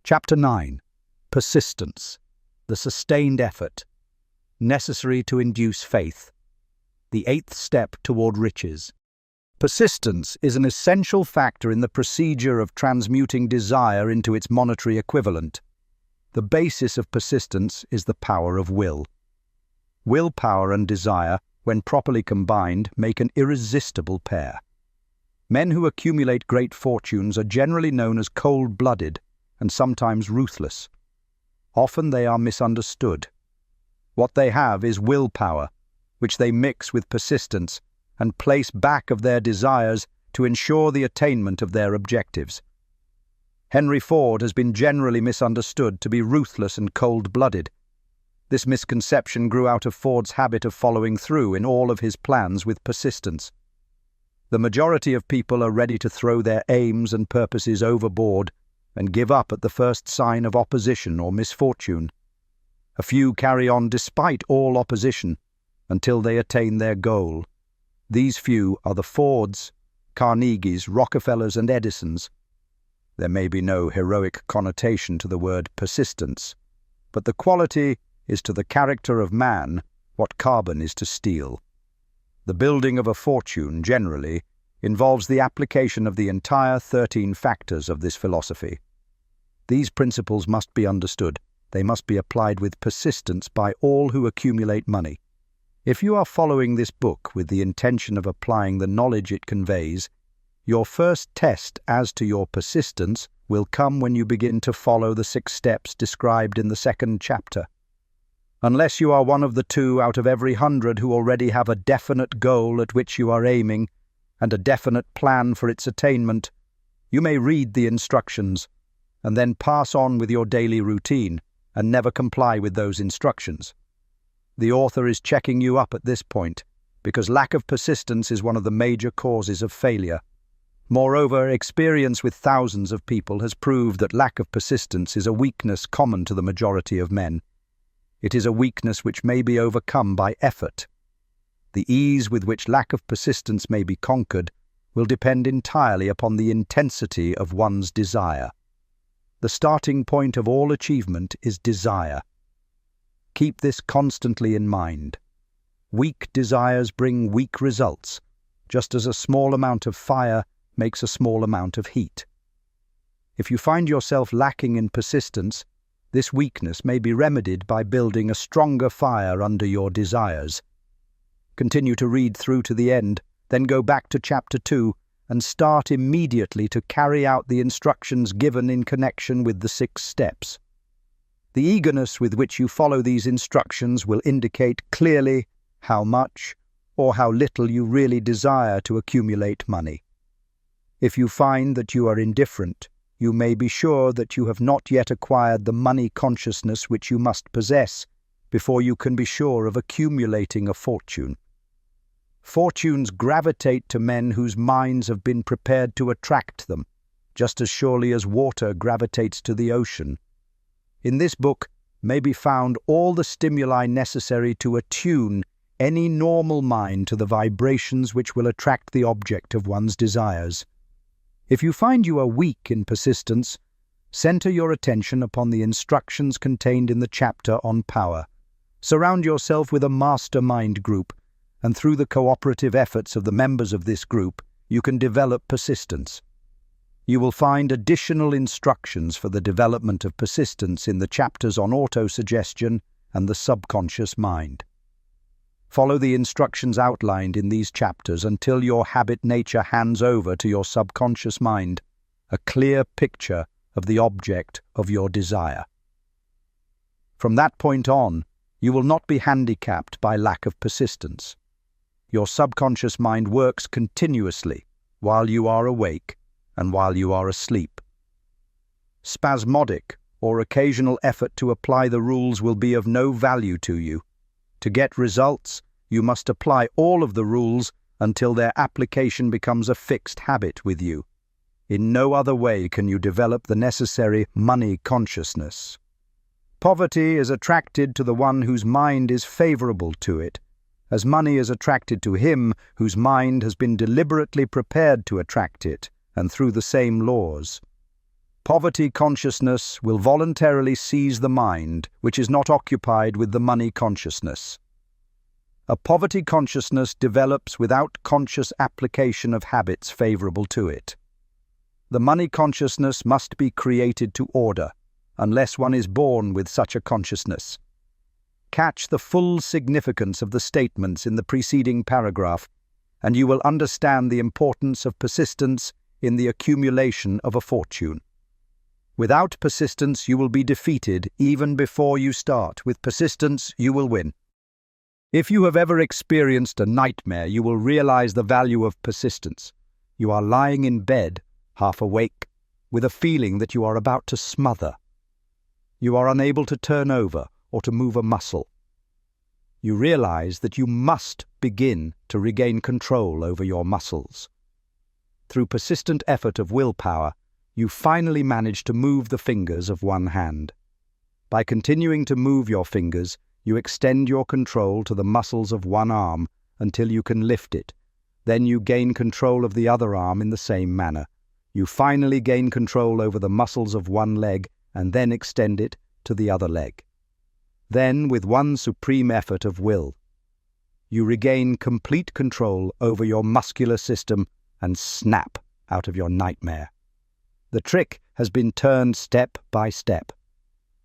Chapter 9. Persistence. The sustained effort. Necessary to induce faith. The eighth step toward riches. Persistence is an essential factor in the procedure of transmuting desire into its monetary equivalent. The basis of persistence is the power of will. Willpower and desire, when properly combined, make an irresistible pair. Men who accumulate great fortunes are generally known as cold-blooded and sometimes ruthless. Often they are misunderstood. What they have is willpower, which they mix with persistence and place back of their desires to ensure the attainment of their objectives. Henry Ford has been generally misunderstood to be ruthless and cold-blooded. This misconception grew out of Ford's habit of following through in all of his plans with persistence. The majority of people are ready to throw their aims and purposes overboard and give up at the first sign of opposition or misfortune. A few carry on despite all opposition until they attain their goal. These few are the Fords, Carnegies, Rockefellers, and Edisons. There may be no heroic connotation to the word persistence, but the quality is to the character of man what carbon is to steel. The building of a fortune, generally, involves the application of the entire 13 factors of this philosophy. These principles must be understood. They must be applied with persistence by all who accumulate money. If you are following this book with the intention of applying the knowledge it conveys, your first test as to your persistence will come when you begin to follow the 6 steps described in the 2nd chapter. Unless you are one of the 2 out of every 100 who already have a definite goal at which you are aiming and a definite plan for its attainment, you may read the instructions and then pass on with your daily routine and never comply with those instructions. The author is checking you up at this point because lack of persistence is one of the major causes of failure. Moreover, experience with thousands of people has proved that lack of persistence is a weakness common to the majority of men. It is a weakness which may be overcome by effort. The ease with which lack of persistence may be conquered will depend entirely upon the intensity of one's desire. The starting point of all achievement is desire. Keep this constantly in mind. Weak desires bring weak results, just as a small amount of fire makes a small amount of heat. If you find yourself lacking in persistence, this weakness may be remedied by building a stronger fire under your desires. Continue to read through to the end, then go back to Chapter 2 and start immediately to carry out the instructions given in connection with the 6 steps. The eagerness with which you follow these instructions will indicate clearly how much or how little you really desire to accumulate money. If you find that you are indifferent, you may be sure that you have not yet acquired the money consciousness which you must possess before you can be sure of accumulating a fortune. Fortunes gravitate to men whose minds have been prepared to attract them, just as surely as water gravitates to the ocean. In this book may be found all the stimuli necessary to attune any normal mind to the vibrations which will attract the object of one's desires. If you find you are weak in persistence, center your attention upon the instructions contained in the chapter on power. Surround yourself with a mastermind group, and through the cooperative efforts of the members of this group, you can develop persistence. You will find additional instructions for the development of persistence in the chapters on autosuggestion and the subconscious mind. Follow the instructions outlined in these chapters until your habit nature hands over to your subconscious mind a clear picture of the object of your desire. From that point on, you will not be handicapped by lack of persistence. Your subconscious mind works continuously while you are awake and while you are asleep. Spasmodic or occasional effort to apply the rules will be of no value to you. To get results, you must apply all of the rules until their application becomes a fixed habit with you. In no other way can you develop the necessary money consciousness. Poverty is attracted to the one whose mind is favorable to it, as money is attracted to him whose mind has been deliberately prepared to attract it, and through the same laws. Poverty consciousness will voluntarily seize the mind, which is not occupied with the money consciousness. A poverty consciousness develops without conscious application of habits favorable to it. The money consciousness must be created to order, unless one is born with such a consciousness. Catch the full significance of the statements in the preceding paragraph, and you will understand the importance of persistence in the accumulation of a fortune. Without persistence, you will be defeated even before you start. With persistence, you will win. If you have ever experienced a nightmare, you will realize the value of persistence. You are lying in bed, half awake, with a feeling that you are about to smother. You are unable to turn over or to move a muscle. You realize that you must begin to regain control over your muscles. Through persistent effort of willpower, you finally manage to move the fingers of one hand. By continuing to move your fingers, you extend your control to the muscles of one arm until you can lift it. Then you gain control of the other arm in the same manner. You finally gain control over the muscles of one leg and then extend it to the other leg. Then, with one supreme effort of will, you regain complete control over your muscular system and snap out of your nightmare. The trick has been turned step by step.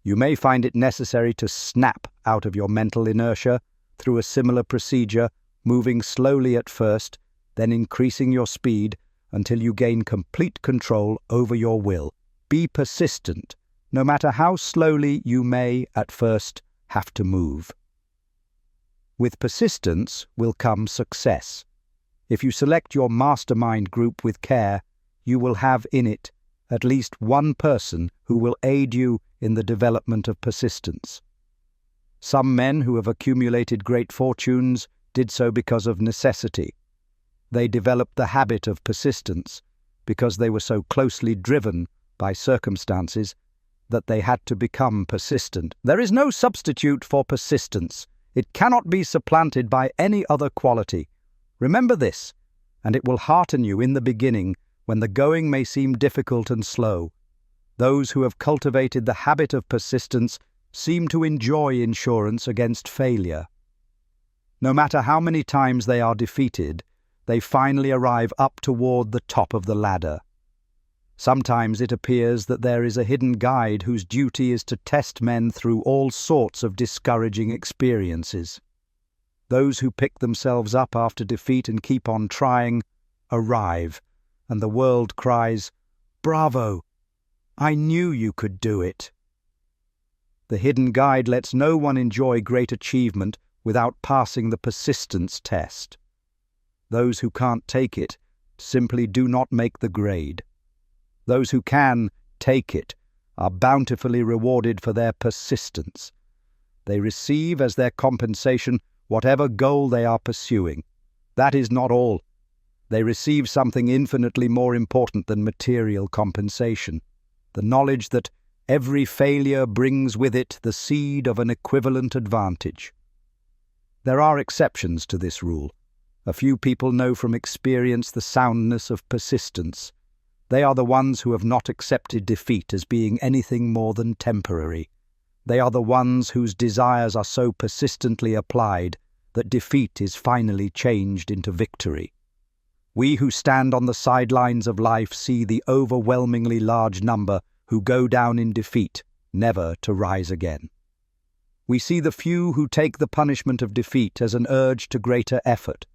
You may find it necessary to snap out of your mental inertia through a similar procedure, moving slowly at first, then increasing your speed until you gain complete control over your will. Be persistent, no matter how slowly you may, at first, have to move. With persistence will come success. If you select your mastermind group with care, you will have in it at least one person who will aid you in the development of persistence. Some men who have accumulated great fortunes did so because of necessity. They developed the habit of persistence because they were so closely driven by circumstances that they had to become persistent. There is no substitute for persistence. It cannot be supplanted by any other quality. Remember this, and it will hearten you in the beginning when the going may seem difficult and slow. Those who have cultivated the habit of persistence seem to enjoy insurance against failure. No matter how many times they are defeated, they finally arrive up toward the top of the ladder. Sometimes it appears that there is a hidden guide whose duty is to test men through all sorts of discouraging experiences. Those who pick themselves up after defeat and keep on trying arrive, and the world cries, "Bravo! I knew you could do it." The hidden guide lets no one enjoy great achievement without passing the persistence test. Those who can't take it simply do not make the grade. Those who can take it are bountifully rewarded for their persistence. They receive as their compensation whatever goal they are pursuing. That is not all. They receive something infinitely more important than material compensation, the knowledge that every failure brings with it the seed of an equivalent advantage. There are exceptions to this rule. A few people know from experience the soundness of persistence. They are the ones who have not accepted defeat as being anything more than temporary. They are the ones whose desires are so persistently applied that defeat is finally changed into victory. We who stand on the sidelines of life see the overwhelmingly large number who go down in defeat, never to rise again. We see the few who take the punishment of defeat as an urge to greater effort.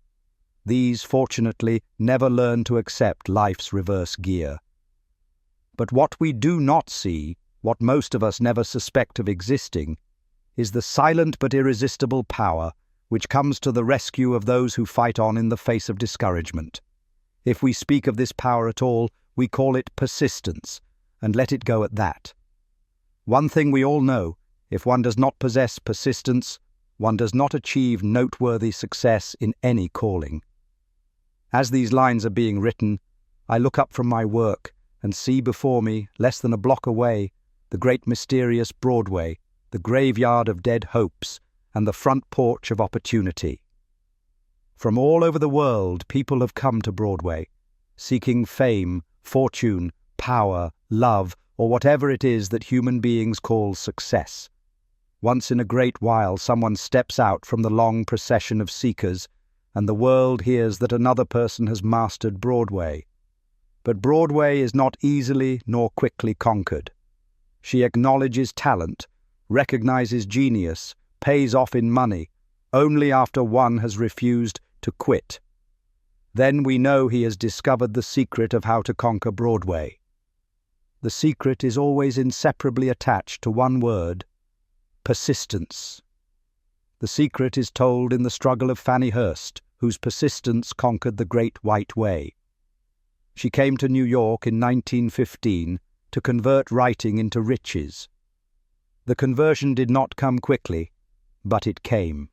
These, fortunately, never learn to accept life's reverse gear. But what we do not see, what most of us never suspect of existing, is the silent but irresistible power which comes to the rescue of those who fight on in the face of discouragement. If we speak of this power at all, we call it persistence, and let it go at that. One thing we all know, if one does not possess persistence, one does not achieve noteworthy success in any calling. As these lines are being written, I look up from my work and see before me, less than a block away, the great mysterious Broadway, the graveyard of dead hopes, and the front porch of opportunity. From all over the world, people have come to Broadway, seeking fame, fortune, power, love, or whatever it is that human beings call success. Once in a great while, someone steps out from the long procession of seekers, and the world hears that another person has mastered Broadway. But Broadway is not easily nor quickly conquered. She acknowledges talent, recognizes genius, pays off in money, only after one has refused to quit. Then we know he has discovered the secret of how to conquer Broadway. The secret is always inseparably attached to one word: persistence. The secret is told in the struggle of Fanny Hurst, whose persistence conquered the Great White Way. She came to New York in 1915 to convert writing into riches. The conversion did not come quickly, but it came.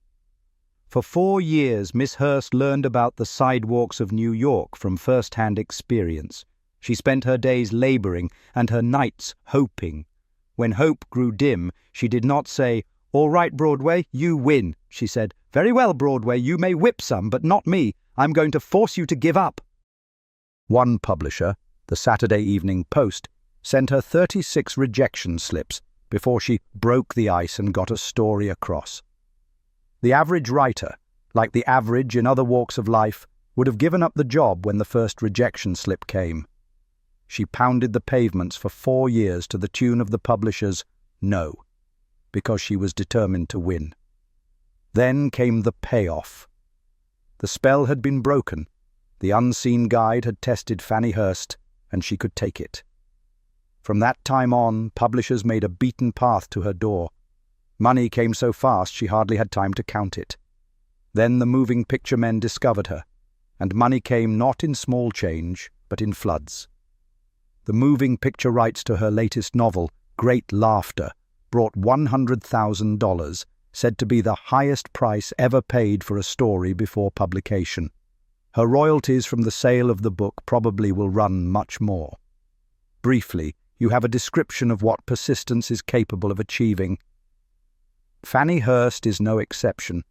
For 4 years, Miss Hurst learned about the sidewalks of New York from first-hand experience. She spent her days laboring and her nights hoping. When hope grew dim, she did not say, "All right, Broadway, you win." She said, "Very well, Broadway, you may whip some, but not me. I'm going to force you to give up." One publisher, the Saturday Evening Post, sent her 36 rejection slips before she broke the ice and got a story across. The average writer, like the average in other walks of life, would have given up the job when the first rejection slip came. She pounded the pavements for 4 years to the tune of the publisher's no, because she was determined to win. Then came the payoff. The spell had been broken. The unseen guide had tested Fanny Hurst, and she could take it. From that time on, publishers made a beaten path to her door. Money came so fast she hardly had time to count it. Then the moving picture men discovered her, and money came not in small change, but in floods. The moving picture rights to her latest novel, Great Laughter, brought $100,000, said to be the highest price ever paid for a story before publication. Her royalties from the sale of the book probably will run much more. Briefly, you have a description of what persistence is capable of achieving. Fanny Hurst is no exception.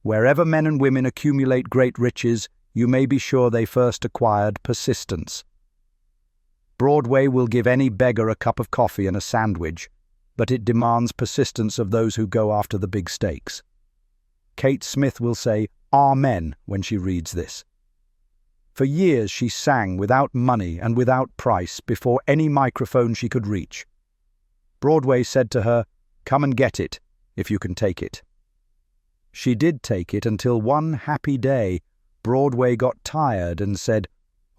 Wherever men and women accumulate great riches, you may be sure they first acquired persistence. Broadway will give any beggar a cup of coffee and a sandwich, but it demands persistence of those who go after the big stakes. Kate Smith will say "Amen" when she reads this. For years she sang without money and without price before any microphone she could reach. Broadway said to her, "Come and get it, if you can take it." She did take it until one happy day Broadway got tired and said,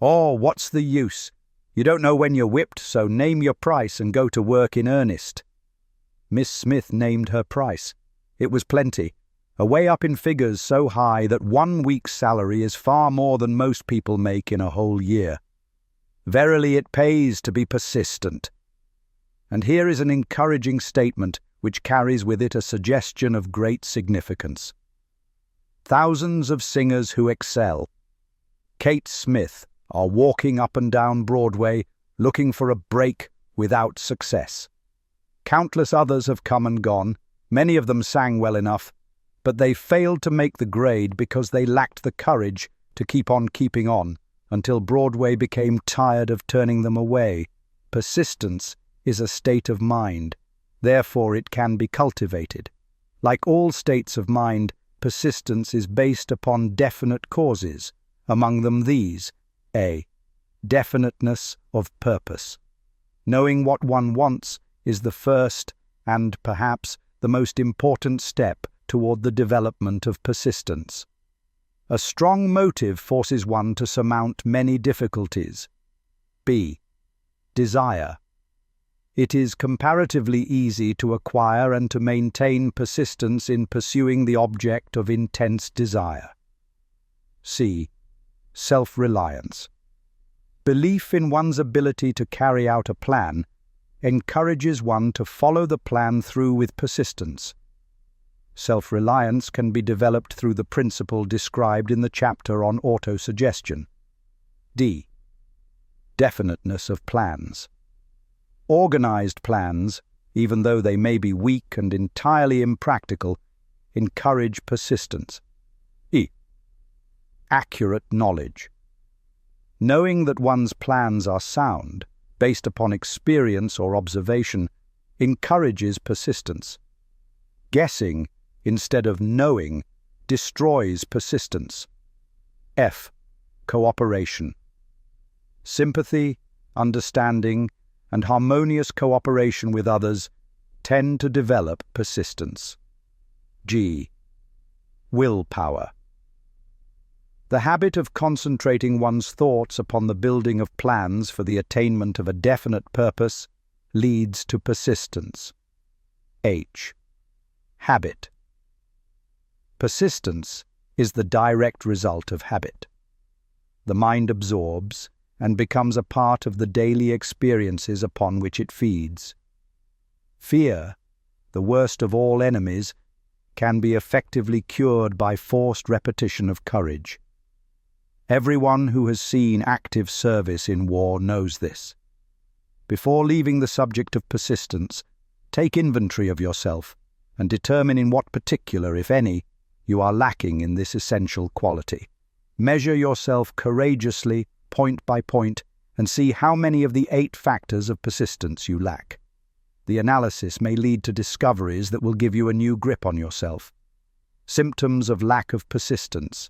"Oh, what's the use? You don't know when you're whipped, so name your price and go to work in earnest." Miss Smith named her price. It was plenty, away up in figures so high that 1 week's salary is far more than most people make in a whole year. Verily it pays to be persistent. And here is an encouraging statement which carries with it a suggestion of great significance. Thousands of singers who excel, Kate Smith, are walking up and down Broadway looking for a break without success. Countless others have come and gone. Many of them sang well enough, but they failed to make the grade because they lacked the courage to keep on keeping on until Broadway became tired of turning them away. Persistence is a state of mind. Therefore it can be cultivated. Like all states of mind, persistence is based upon definite causes, among them these: A. Definiteness of purpose. Knowing what one wants is the first and, perhaps, the most important step toward the development of persistence. A strong motive forces one to surmount many difficulties. B. Desire. It is comparatively easy to acquire and to maintain persistence in pursuing the object of intense desire. C. Self-reliance. Belief in one's ability to carry out a plan encourages one to follow the plan through with persistence. Self-reliance can be developed through the principle described in the chapter on autosuggestion. D. Definiteness of plans. Organized plans, even though they may be weak and entirely impractical, encourage persistence. E. Accurate knowledge. Knowing that one's plans are sound based upon experience or observation, encourages persistence. Guessing instead of knowing destroys persistence. F. Cooperation. Sympathy, understanding, and harmonious cooperation with others tend to develop persistence. G. Willpower. The habit of concentrating one's thoughts upon the building of plans for the attainment of a definite purpose leads to persistence. H. Habit. Persistence is the direct result of habit. The mind absorbs and becomes a part of the daily experiences upon which it feeds. Fear, the worst of all enemies, can be effectively cured by forced repetition of courage. Everyone who has seen active service in war knows this. Before leaving the subject of persistence, take inventory of yourself and determine in what particular, if any, you are lacking in this essential quality. Measure yourself courageously, point by point, and see how many of the 8 factors of persistence you lack. The analysis may lead to discoveries that will give you a new grip on yourself. Symptoms of lack of persistence.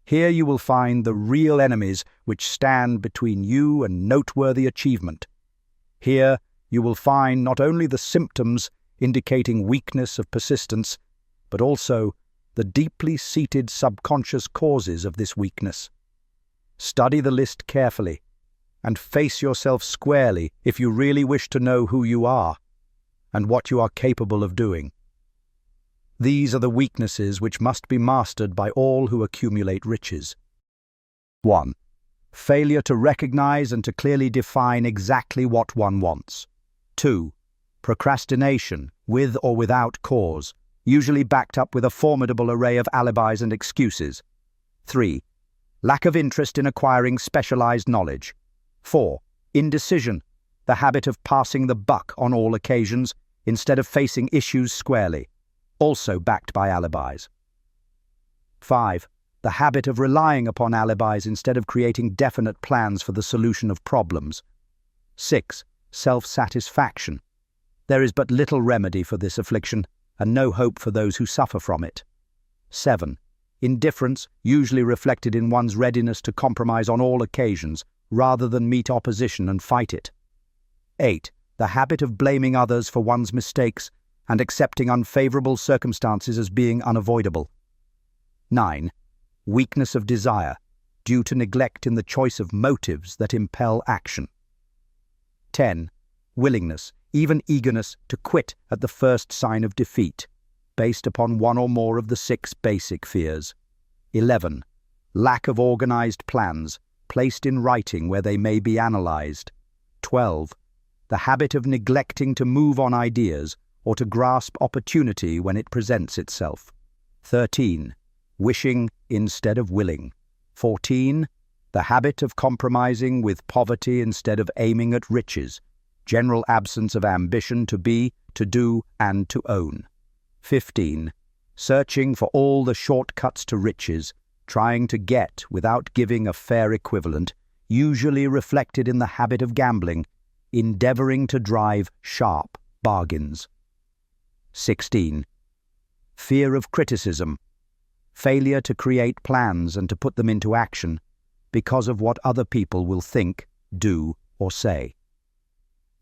Here you will find the real enemies which stand between you and noteworthy achievement. Here you will find not only the symptoms indicating weakness of persistence, but also the deeply seated subconscious causes of this weakness. Study the list carefully and face yourself squarely if you really wish to know who you are and what you are capable of doing. These are the weaknesses which must be mastered by all who accumulate riches. 1. Failure to recognize and to clearly define exactly what one wants. 2. Procrastination, with or without cause, usually backed up with a formidable array of alibis and excuses. 3. Lack of interest in acquiring specialized knowledge. 4. Indecision, the habit of passing the buck on all occasions instead of facing issues squarely, also backed by alibis. 5. The habit of relying upon alibis instead of creating definite plans for the solution of problems. 6. Self-satisfaction. There is but little remedy for this affliction, and no hope for those who suffer from it. 7. Indifference, usually reflected in one's readiness to compromise on all occasions, rather than meet opposition and fight it. 8. The habit of blaming others for one's mistakes and accepting unfavorable circumstances as being unavoidable. 9. Weakness of desire, due to neglect in the choice of motives that impel action. 10. Willingness, even eagerness, to quit at the first sign of defeat, based upon one or more of the 6 basic fears. 11. Lack of organized plans, placed in writing where they may be analyzed. 12. The habit of neglecting to move on ideas or to grasp opportunity when it presents itself. 13. Wishing instead of willing. 14. The habit of compromising with poverty instead of aiming at riches. General absence of ambition to be, to do, and to own. 15. Searching for all the shortcuts to riches, trying to get without giving a fair equivalent, usually reflected in the habit of gambling, endeavoring to drive sharp bargains. 16. Fear of criticism, failure to create plans and to put them into action because of what other people will think, do, or say.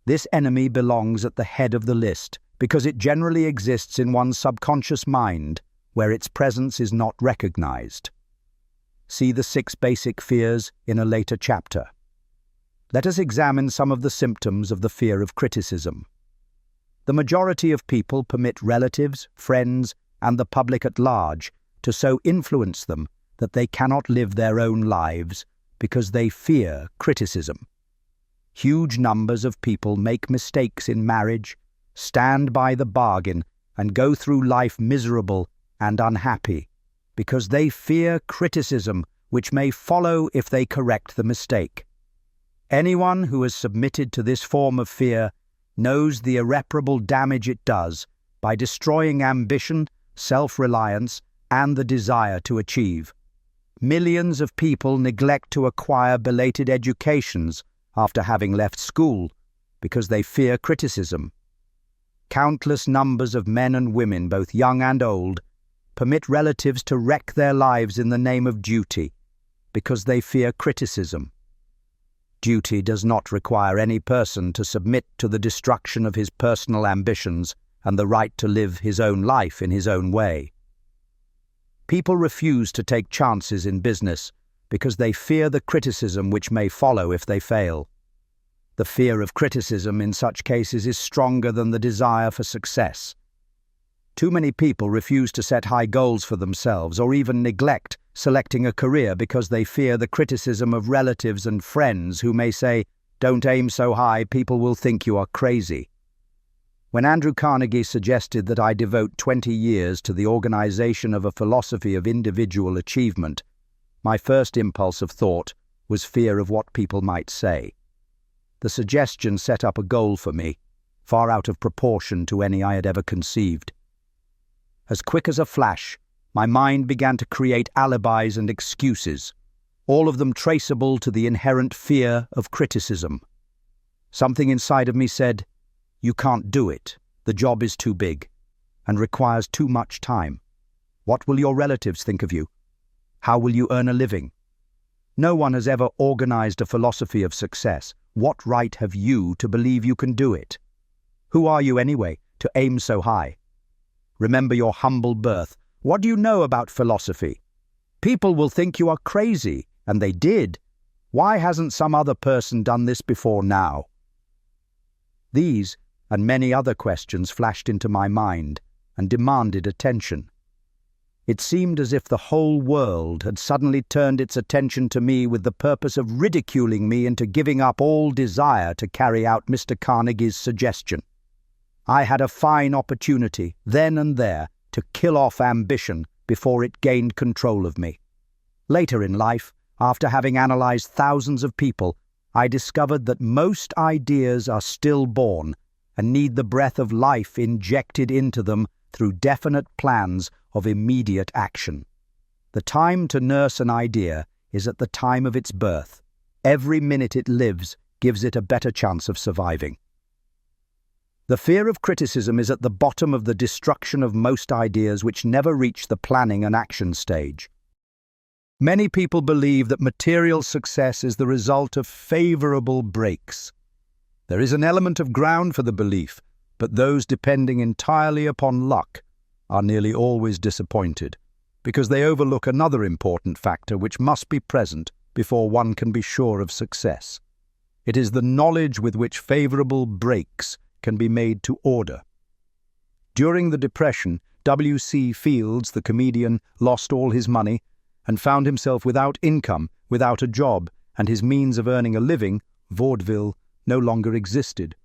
This enemy belongs at the head of the list because it generally exists in one's subconscious mind where its presence is not recognized. See the 6 basic fears in a later chapter. Let us examine some of the symptoms of the fear of criticism. The majority of people permit relatives, friends, and the public at large to so influence them that they cannot live their own lives because they fear criticism. Huge numbers of people make mistakes in marriage, stand by the bargain, and go through life miserable and unhappy because they fear criticism which may follow if they correct the mistake. Anyone who has submitted to this form of fear knows the irreparable damage it does by destroying ambition, self-reliance, and the desire to achieve. Millions of people neglect to acquire belated educations after having left school because they fear criticism. Countless numbers of men and women, both young and old, permit relatives to wreck their lives in the name of duty because they fear criticism. Duty does not require any person to submit to the destruction of his personal ambitions and the right to live his own life in his own way. People refuse to take chances in business because they fear the criticism which may follow if they fail. The fear of criticism in such cases is stronger than the desire for success. Too many people refuse to set high goals for themselves or even neglect selecting a career because they fear the criticism of relatives and friends who may say, "Don't aim so high, people will think you are crazy." When Andrew Carnegie suggested that I devote 20 years to the organization of a philosophy of individual achievement, my first impulse of thought was fear of what people might say. The suggestion set up a goal for me, far out of proportion to any I had ever conceived. As quick as a flash, my mind began to create alibis and excuses, all of them traceable to the inherent fear of criticism. Something inside of me said, "You can't do it. The job is too big and requires too much time. What will your relatives think of you? How will you earn a living? No one has ever organized a philosophy of success. What right have you to believe you can do it? Who are you anyway to aim so high? Remember your humble birth. What do you know about philosophy? People will think you are crazy, and they did. Why hasn't some other person done this before now?" These and many other questions flashed into my mind and demanded attention. It seemed as if the whole world had suddenly turned its attention to me with the purpose of ridiculing me into giving up all desire to carry out Mr. Carnegie's suggestion. I had a fine opportunity, then and there, to kill off ambition before it gained control of me. Later in life, after having analyzed thousands of people, I discovered that most ideas are stillborn and need the breath of life injected into them through definite plans of immediate action. The time to nurse an idea is at the time of its birth. Every minute it lives gives it a better chance of surviving. The fear of criticism is at the bottom of the destruction of most ideas which never reach the planning and action stage. Many people believe that material success is the result of favorable breaks. There is an element of ground for the belief, but those depending entirely upon luck are nearly always disappointed, because they overlook another important factor which must be present before one can be sure of success. It is the knowledge with which favorable breaks can be made to order. During the Depression, W.C. Fields, the comedian, lost all his money and found himself without income, without a job, and his means of earning a living, vaudeville, no longer existed.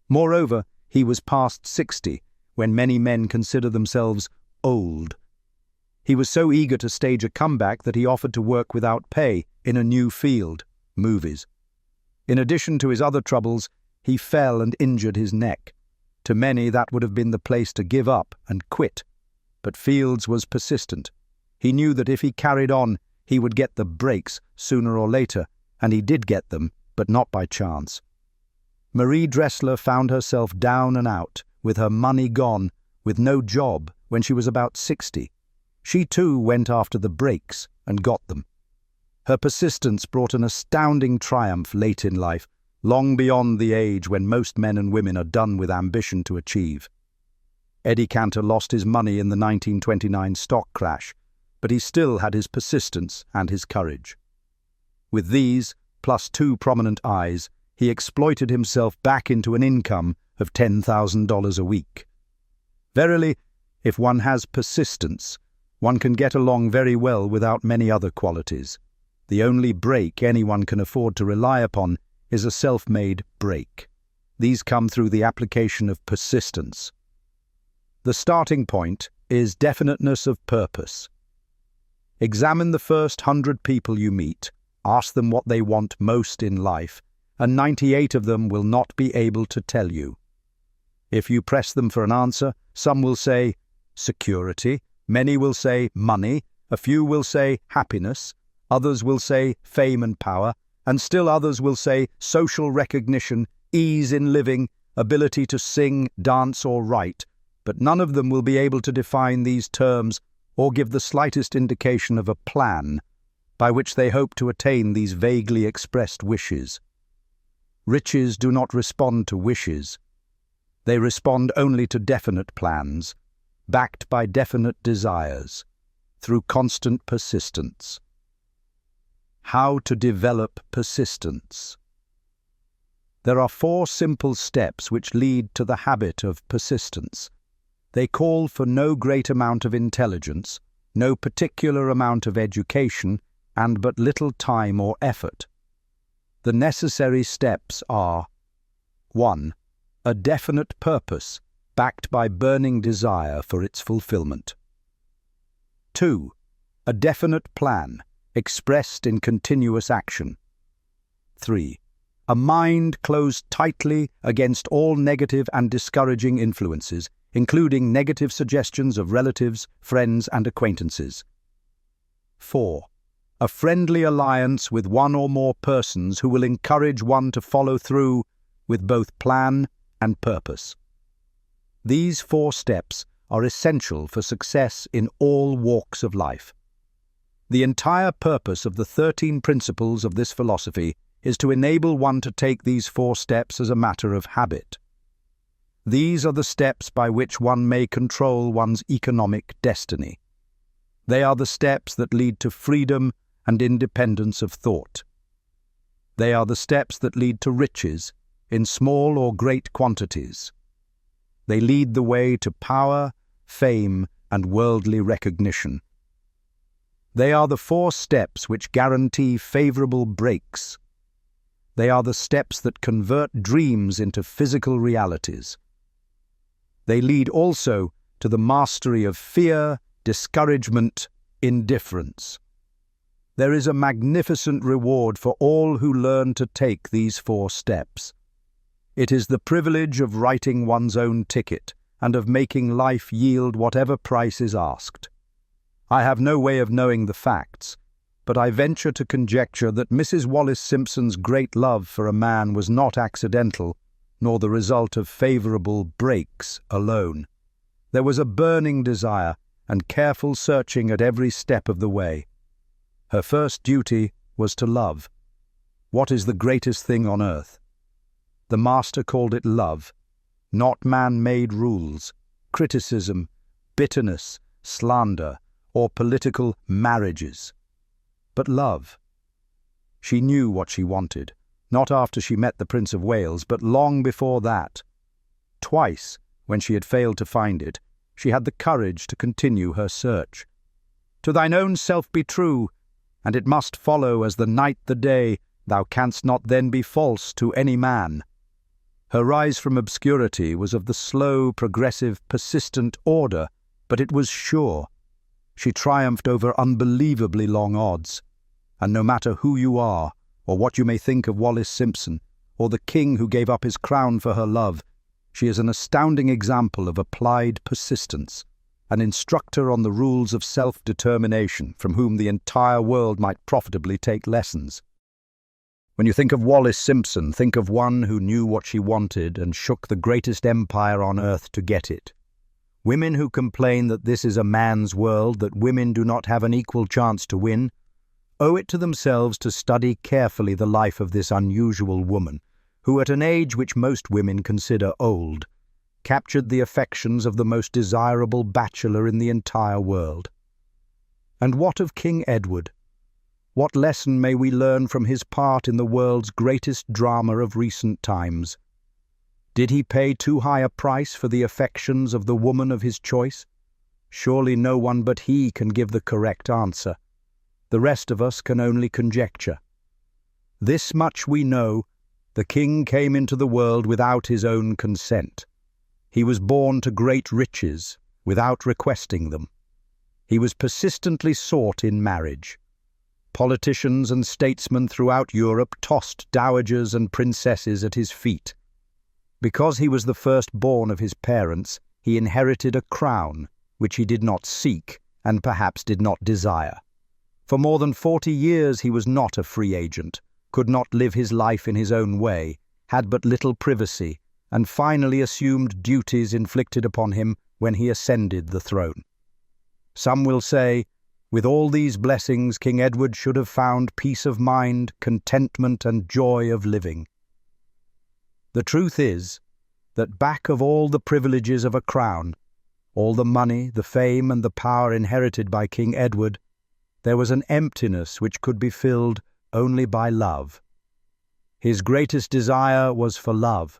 Moreover, he was past 60, when many men consider themselves old. He was so eager to stage a comeback that he offered to work without pay in a new field, movies. In addition to his other troubles, he fell and injured his neck. To many, that would have been the place to give up and quit. But Fields was persistent. He knew that if he carried on, he would get the breaks sooner or later, and he did get them, but not by chance. Marie Dressler found herself down and out, with her money gone, with no job, when she was about 60. She too went after the breaks and got them. Her persistence brought an astounding triumph late in life, long beyond the age when most men and women are done with ambition to achieve. Eddie Cantor lost his money in the 1929 stock crash, but he still had his persistence and his courage. With these, plus 2 prominent eyes, he exploited himself back into an income of $10,000 a week. Verily, if one has persistence, one can get along very well without many other qualities. The only break anyone can afford to rely upon is a self-made break. These come through the application of persistence. The starting point is definiteness of purpose. Examine the first 100 people you meet, ask them what they want most in life, and 98 of them will not be able to tell you. If you press them for an answer, some will say security, many will say money, a few will say happiness, others will say fame and power, And still others will say social recognition, ease in living, ability to sing, dance, or write, but none of them will be able to define these terms or give the slightest indication of a plan by which they hope to attain these vaguely expressed wishes. Riches do not respond to wishes. They respond only to definite plans, backed by definite desires, through constant persistence. How to develop persistence. There are 4 simple steps which lead to the habit of persistence. They call for no great amount of intelligence, no particular amount of education, and but little time or effort. The necessary steps are: 1. A definite purpose, backed by burning desire for its fulfillment. 2. A definite plan, expressed in continuous action. 3. A mind closed tightly against all negative and discouraging influences, including negative suggestions of relatives, friends, and acquaintances. 4. A friendly alliance with one or more persons who will encourage one to follow through with both plan and purpose. These 4 steps are essential for success in all walks of life. The entire purpose of the 13 principles of this philosophy is to enable one to take these 4 steps as a matter of habit. These are the steps by which one may control one's economic destiny. They are the steps that lead to freedom and independence of thought. They are the steps that lead to riches, in small or great quantities. They lead the way to power, fame, and worldly recognition. They are the 4 steps which guarantee favorable breaks. They are the steps that convert dreams into physical realities. They lead also to the mastery of fear, discouragement, indifference. There is a magnificent reward for all who learn to take these 4 steps. It is the privilege of writing one's own ticket and of making life yield whatever price is asked. I have no way of knowing the facts, but I venture to conjecture that Mrs. Wallis Simpson's great love for a man was not accidental, nor the result of favourable breaks alone. There was a burning desire and careful searching at every step of the way. Her first duty was to love. What is the greatest thing on earth? The Master called it love, not man-made rules, criticism, bitterness, slander, or political marriages, but love. She knew what she wanted, not after she met the Prince of Wales, but long before that. Twice, when she had failed to find it, she had the courage to continue her search. To thine own self be true, and it must follow as the night the day, thou canst not then be false to any man. Her rise from obscurity was of the slow, progressive, persistent order, but it was sure. She triumphed over unbelievably long odds, and no matter who you are, or what you may think of Wallis Simpson, or the king who gave up his crown for her love, she is an astounding example of applied persistence, an instructor on the rules of self-determination from whom the entire world might profitably take lessons. When you think of Wallis Simpson, think of one who knew what she wanted and shook the greatest empire on earth to get it. Women who complain that this is a man's world, that women do not have an equal chance to win, owe it to themselves to study carefully the life of this unusual woman, who at an age which most women consider old, captured the affections of the most desirable bachelor in the entire world. And what of King Edward? What lesson may we learn from his part in the world's greatest drama of recent times? Did he pay too high a price for the affections of the woman of his choice? Surely no one but he can give the correct answer. The rest of us can only conjecture. This much we know: the king came into the world without his own consent. He was born to great riches without requesting them. He was persistently sought in marriage. Politicians and statesmen throughout Europe tossed dowagers and princesses at his feet. Because he was the firstborn of his parents, he inherited a crown which he did not seek and perhaps did not desire. For more than 40 years he was not a free agent, could not live his life in his own way, had but little privacy, and finally assumed duties inflicted upon him when he ascended the throne. Some will say, with all these blessings, King Edward should have found peace of mind, contentment, and joy of living. The truth is that back of all the privileges of a crown, all the money, the fame, and the power inherited by King Edward, there was an emptiness which could be filled only by love. His greatest desire was for love.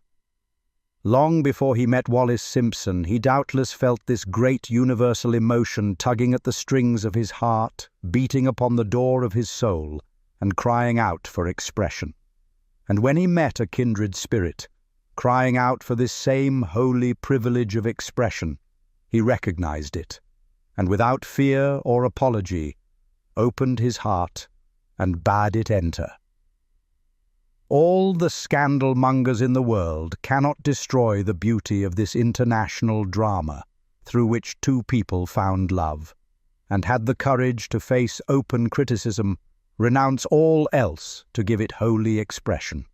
Long before he met Wallis Simpson, he doubtless felt this great universal emotion tugging at the strings of his heart, beating upon the door of his soul, and crying out for expression. And when he met a kindred spirit, crying out for this same holy privilege of expression, he recognized it, and without fear or apology, opened his heart and bade it enter. All the scandal-mongers in the world cannot destroy the beauty of this international drama through which two people found love, and had the courage to face open criticism, renounce all else to give it holy expression.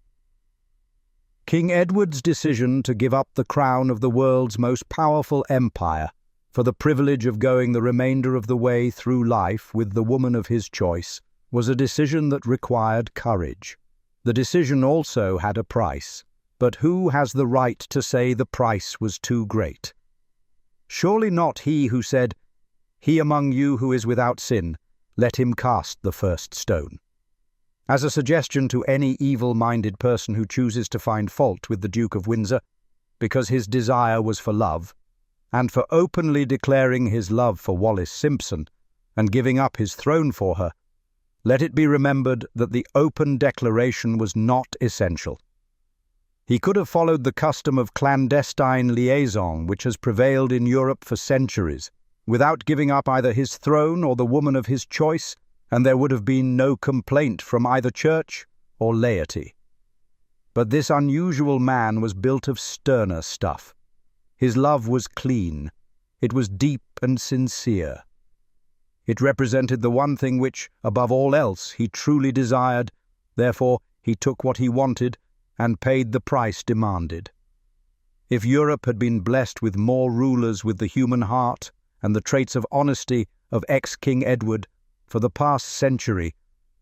King Edward's decision to give up the crown of the world's most powerful empire for the privilege of going the remainder of the way through life with the woman of his choice was a decision that required courage. The decision also had a price, but who has the right to say the price was too great? Surely not he who said, "He among you who is without sin, let him cast the first stone." As a suggestion to any evil-minded person who chooses to find fault with the Duke of Windsor, because his desire was for love, and for openly declaring his love for Wallis Simpson, and giving up his throne for her, let it be remembered that the open declaration was not essential. He could have followed the custom of clandestine liaison which has prevailed in Europe for centuries, without giving up either his throne or the woman of his choice, and there would have been no complaint from either church or laity. But this unusual man was built of sterner stuff. His love was clean. It was deep and sincere. It represented the one thing which, above all else, he truly desired. Therefore, he took what he wanted and paid the price demanded. If Europe had been blessed with more rulers with the human heart and the traits of honesty of ex-King Edward for the past century,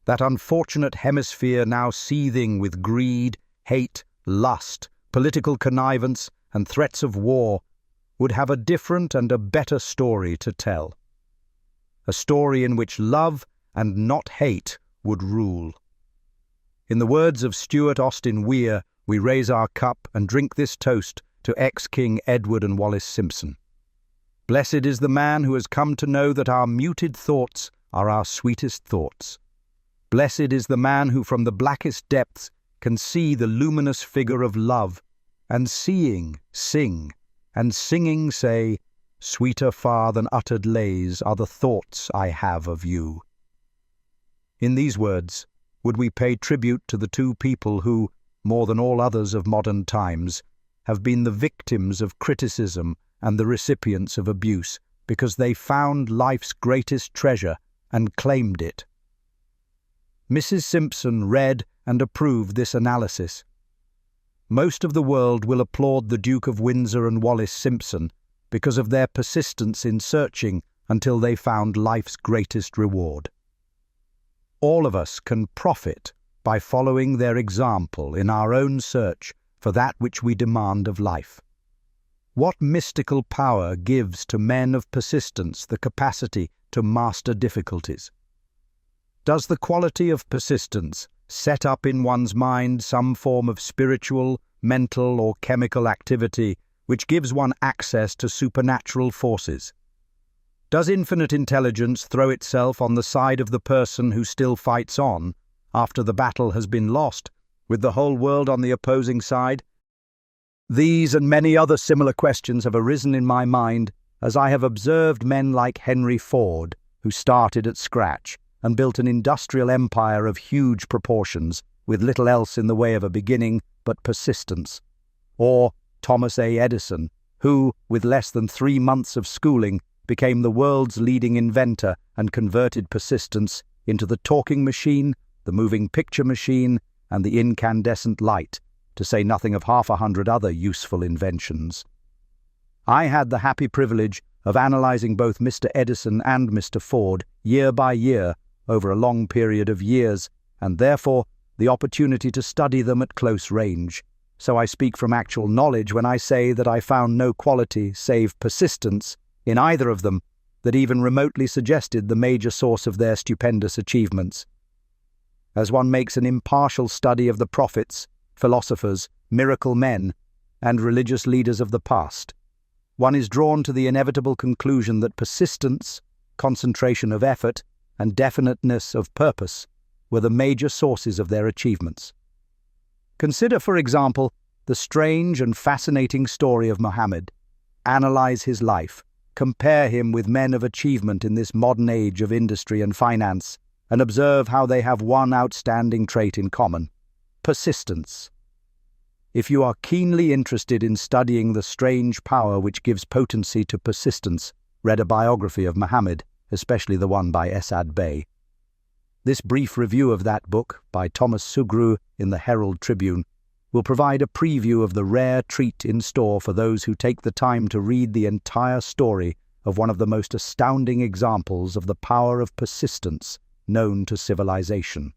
that unfortunate hemisphere now seething with greed, hate, lust, political connivance, and threats of war, would have a different and a better story to tell. A story in which love and not hate would rule. In the words of Stuart Austin Weir, we raise our cup and drink this toast to ex-King Edward and Wallis Simpson. Blessed is the man who has come to know that our muted thoughts are our sweetest thoughts. Blessed is the man who from the blackest depths can see the luminous figure of love, and seeing, sing, and singing say, "Sweeter far than uttered lays are the thoughts I have of you." In these words, would we pay tribute to the two people who, more than all others of modern times, have been the victims of criticism and the recipients of abuse, because they found life's greatest treasure and claimed it. Mrs. Simpson read and approved this analysis. Most of the world will applaud the Duke of Windsor and Wallis Simpson because of their persistence in searching until they found life's greatest reward. All of us can profit by following their example in our own search for that which we demand of life. What mystical power gives to men of persistence the capacity to master difficulties? Does the quality of persistence set up in one's mind some form of spiritual, mental, or chemical activity which gives one access to supernatural forces? Does infinite intelligence throw itself on the side of the person who still fights on after the battle has been lost, with the whole world on the opposing side? These and many other similar questions have arisen in my mind as I have observed men like Henry Ford, who started at scratch and built an industrial empire of huge proportions with little else in the way of a beginning but persistence, or Thomas A. Edison, who, with less than 3 months of schooling, became the world's leading inventor and converted persistence into the talking machine, the moving picture machine, and the incandescent light, to say nothing of 100 other useful inventions. I had the happy privilege of analyzing both Mr. Edison and Mr. Ford year by year over a long period of years, and therefore the opportunity to study them at close range. So I speak from actual knowledge when I say that I found no quality save persistence in either of them that even remotely suggested the major source of their stupendous achievements. As one makes an impartial study of the prophets, philosophers, miracle men, and religious leaders of the past, one is drawn to the inevitable conclusion that persistence, concentration of effort, and definiteness of purpose were the major sources of their achievements. Consider, for example, the strange and fascinating story of Muhammad. Analyze his life, compare him with men of achievement in this modern age of industry and finance, and observe how they have one outstanding trait in common: persistence. If you are keenly interested in studying the strange power which gives potency to persistence, read a biography of Muhammad, especially the one by Esad Bey. This brief review of that book, by Thomas Sugrue in the Herald Tribune, will provide a preview of the rare treat in store for those who take the time to read the entire story of one of the most astounding examples of the power of persistence known to civilization.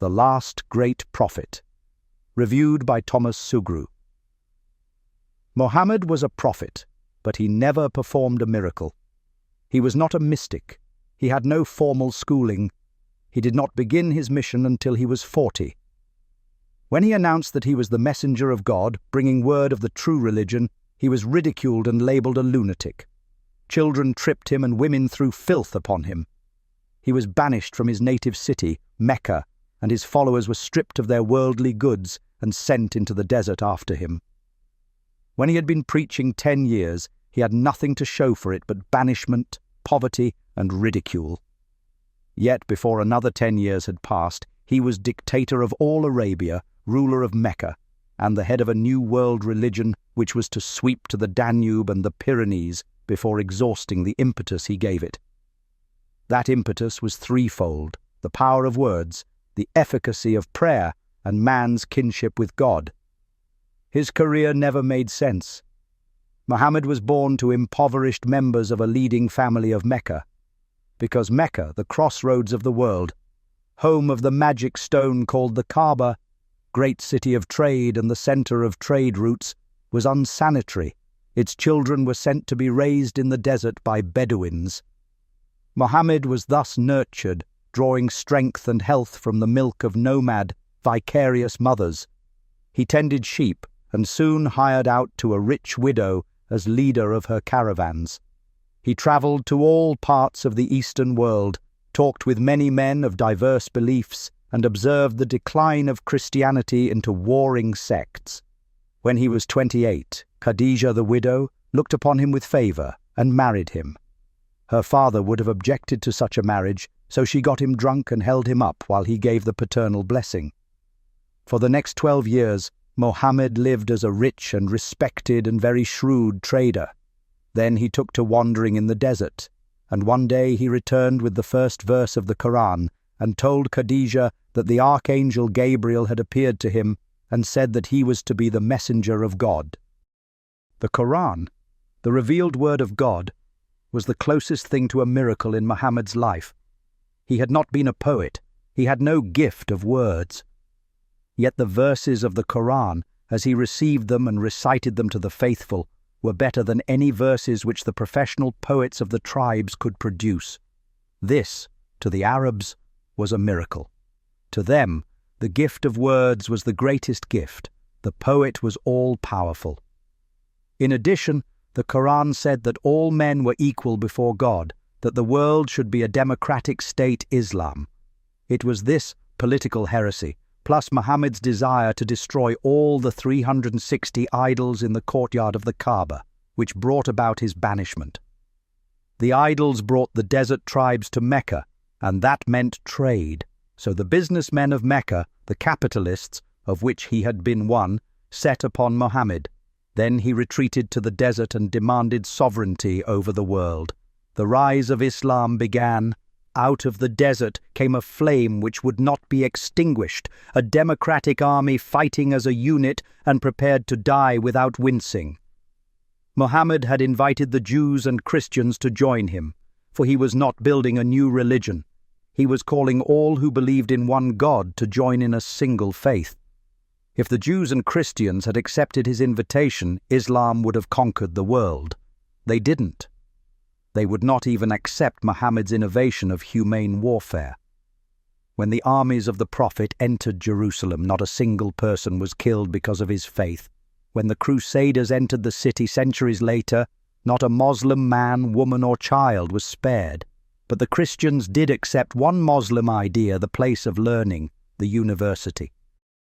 The Last Great Prophet, reviewed by Thomas Sugrue. Muhammad was a prophet, but he never performed a miracle. He was not a mystic. He had no formal schooling. He did not begin his mission until he was 40. When he announced that he was the messenger of God, bringing word of the true religion, he was ridiculed and labelled a lunatic. Children tripped him and women threw filth upon him. He was banished from his native city, Mecca, and his followers were stripped of their worldly goods and sent into the desert after him. When he had been preaching 10 years, he had nothing to show for it but banishment, poverty, and ridicule. Yet before another 10 years had passed, he was dictator of all Arabia, ruler of Mecca, and the head of a new world religion which was to sweep to the Danube and the Pyrenees before exhausting the impetus he gave it. That impetus was threefold: the power of words, the efficacy of prayer, and man's kinship with God. His career never made sense. Muhammad was born to impoverished members of a leading family of Mecca, because Mecca, the crossroads of the world, home of the magic stone called the Kaaba, great city of trade and the center of trade routes, was unsanitary. Its children were sent to be raised in the desert by Bedouins. Muhammad was thus nurtured, drawing strength and health from the milk of nomad, vicarious mothers. He tended sheep and soon hired out to a rich widow as leader of her caravans. He travelled to all parts of the Eastern world, talked with many men of diverse beliefs, and observed the decline of Christianity into warring sects. When he was 28, Khadijah the widow looked upon him with favour and married him. Her father would have objected to such a marriage, so she got him drunk and held him up while he gave the paternal blessing. For the next 12 years, Mohammed lived as a rich and respected and very shrewd trader. Then he took to wandering in the desert, and one day he returned with the first verse of the Quran and told Khadijah that the archangel Gabriel had appeared to him and said that he was to be the messenger of God. The Quran, the revealed word of God, was the closest thing to a miracle in Muhammad's life. He had not been a poet. He had no gift of words. Yet the verses of the Quran, as he received them and recited them to the faithful, were better than any verses which the professional poets of the tribes could produce. This, to the Arabs, was a miracle. To them, the gift of words was the greatest gift. The poet was all-powerful. In addition, the Quran said that all men were equal before God, that the world should be a democratic state Islam. It was this political heresy, plus Muhammad's desire to destroy all the 360 idols in the courtyard of the Kaaba, which brought about his banishment. The idols brought the desert tribes to Mecca, and that meant trade. So the businessmen of Mecca, the capitalists, of which he had been one, set upon Muhammad. Then he retreated to the desert and demanded sovereignty over the world. The rise of Islam began. Out of the desert came a flame which would not be extinguished, a democratic army fighting as a unit and prepared to die without wincing. Muhammad had invited the Jews and Christians to join him, for he was not building a new religion. He was calling all who believed in one God to join in a single faith. If the Jews and Christians had accepted his invitation, Islam would have conquered the world. They didn't. They would not even accept Muhammad's innovation of humane warfare. When the armies of the Prophet entered Jerusalem, not a single person was killed because of his faith. When the Crusaders entered the city centuries later, not a Muslim man, woman, or child was spared. But the Christians did accept one Muslim idea, the place of learning, the university.